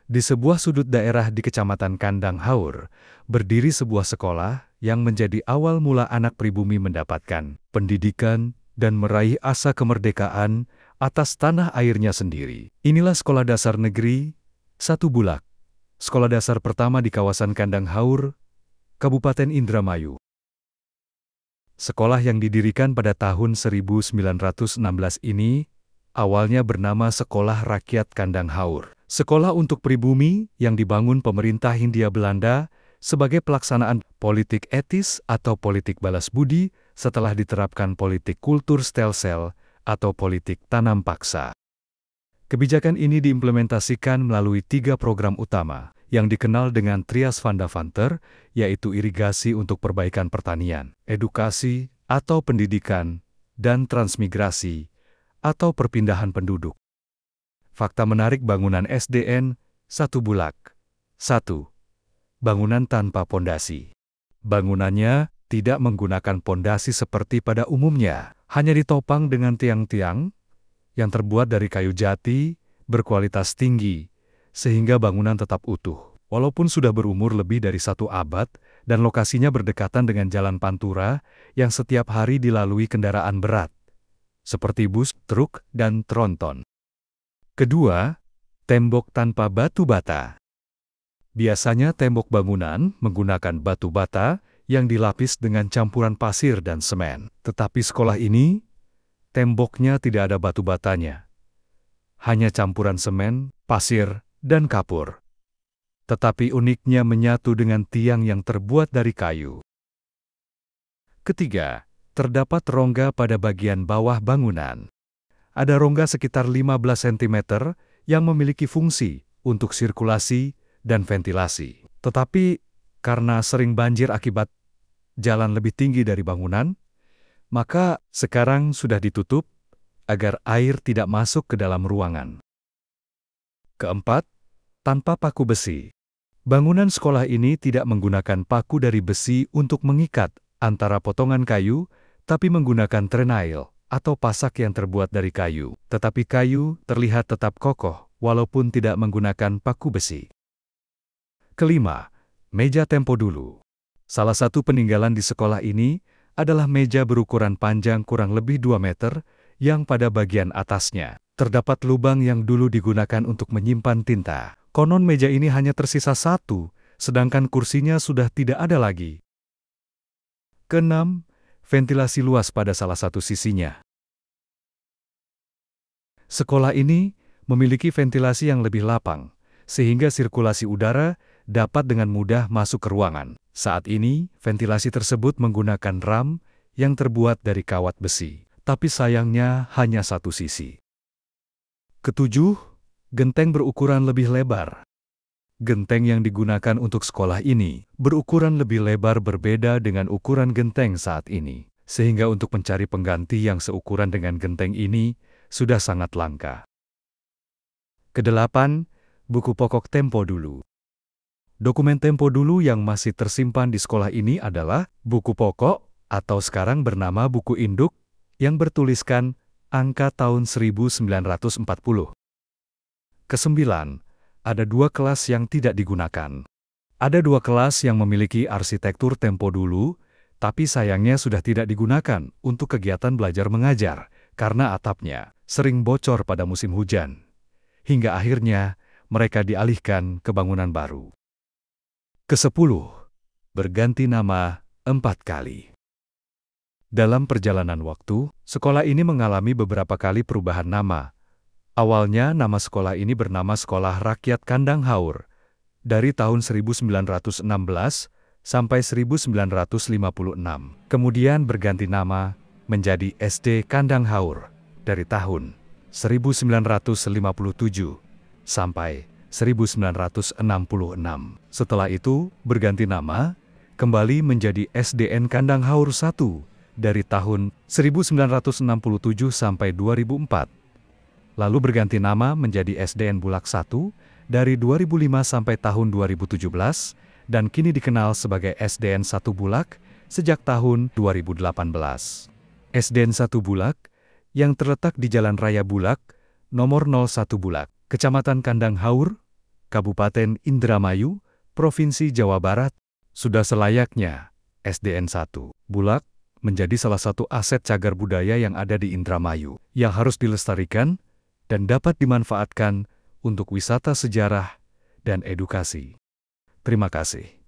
Di sebuah sudut daerah di Kecamatan Kandang Haur, berdiri sebuah sekolah yang menjadi awal mula anak pribumi mendapatkan pendidikan dan meraih asa kemerdekaan atas tanah airnya sendiri. Inilah Sekolah Dasar Negeri 1 Bulak, sekolah dasar pertama di kawasan Kandang Haur, Kabupaten Indramayu. Sekolah yang didirikan pada tahun 1916 ini awalnya bernama Sekolah Rakyat Kandang Haur. Sekolah untuk pribumi yang dibangun pemerintah Hindia Belanda sebagai pelaksanaan politik etis atau politik balas budi setelah diterapkan politik kultur stelsel atau politik tanam paksa. Kebijakan ini diimplementasikan melalui 3 program utama yang dikenal dengan Trias Vandavanter, yaitu irigasi untuk perbaikan pertanian, edukasi atau pendidikan, dan transmigrasi atau perpindahan penduduk. Fakta menarik bangunan SDN 1 Bulak. 1. Bangunan tanpa pondasi. Bangunannya tidak menggunakan pondasi seperti pada umumnya, hanya ditopang dengan tiang-tiang yang terbuat dari kayu jati berkualitas tinggi, sehingga bangunan tetap utuh. Walaupun sudah berumur lebih dari 1 abad dan lokasinya berdekatan dengan jalan Pantura yang setiap hari dilalui kendaraan berat, seperti bus, truk, dan tronton. Kedua, tembok tanpa batu bata. Biasanya tembok bangunan menggunakan batu bata yang dilapis dengan campuran pasir dan semen. Tetapi sekolah ini, temboknya tidak ada batu batanya. Hanya campuran semen, pasir, dan kapur. Tetapi uniknya menyatu dengan tiang yang terbuat dari kayu. Ketiga, terdapat rongga pada bagian bawah bangunan. Ada rongga sekitar 15 cm yang memiliki fungsi untuk sirkulasi dan ventilasi. Tetapi karena sering banjir akibat jalan lebih tinggi dari bangunan, maka sekarang sudah ditutup agar air tidak masuk ke dalam ruangan. Keempat, tanpa paku besi. Bangunan sekolah ini tidak menggunakan paku dari besi untuk mengikat antara potongan kayu, tapi menggunakan trenail atau pasak yang terbuat dari kayu. Tetapi kayu terlihat tetap kokoh walaupun tidak menggunakan paku besi. Kelima, meja tempo dulu. Salah satu peninggalan di sekolah ini adalah meja berukuran panjang kurang lebih 2 meter yang pada bagian atasnya terdapat lubang yang dulu digunakan untuk menyimpan tinta. Konon meja ini hanya tersisa 1, sedangkan kursinya sudah tidak ada lagi. Keenam, ventilasi luas pada salah satu sisinya. Sekolah ini memiliki ventilasi yang lebih lapang, sehingga sirkulasi udara dapat dengan mudah masuk ke ruangan. Saat ini, ventilasi tersebut menggunakan ram yang terbuat dari kawat besi, tapi sayangnya hanya 1 sisi. Ketujuh, genteng berukuran lebih lebar. Genteng yang digunakan untuk sekolah ini berukuran lebih lebar berbeda dengan ukuran genteng saat ini, sehingga untuk mencari pengganti yang seukuran dengan genteng ini sudah sangat langka. Kedelapan, buku pokok tempo dulu. Dokumen tempo dulu yang masih tersimpan di sekolah ini adalah buku pokok atau sekarang bernama buku induk yang bertuliskan angka tahun 1940. Kesembilan, ada 2 kelas yang tidak digunakan. Ada 2 kelas yang memiliki arsitektur tempo dulu, tapi sayangnya sudah tidak digunakan untuk kegiatan belajar mengajar karena atapnya sering bocor pada musim hujan. Hingga akhirnya mereka dialihkan ke bangunan baru. Kesepuluh, berganti nama 4 kali. Dalam perjalanan waktu, sekolah ini mengalami beberapa kali perubahan nama. Awalnya nama sekolah ini bernama Sekolah Rakyat Kandang Haur dari tahun 1916 sampai 1956. Kemudian berganti nama menjadi SD Kandang Haur dari tahun 1957 sampai 1966. Setelah itu berganti nama kembali menjadi SDN Kandang Haur 1 dari tahun 1967 sampai 2004. Lalu berganti nama menjadi SDN Bulak 1 dari 2005 sampai tahun 2017 dan kini dikenal sebagai SDN 1 Bulak sejak tahun 2018. SDN 1 Bulak yang terletak di Jalan Raya Bulak, nomor 01 Bulak, Kecamatan Kandang Haur, Kabupaten Indramayu, Provinsi Jawa Barat. Sudah selayaknya SDN 1 Bulak menjadi salah satu aset cagar budaya yang ada di Indramayu, yang harus dilestarikan dan dapat dimanfaatkan untuk wisata sejarah dan edukasi. Terima kasih.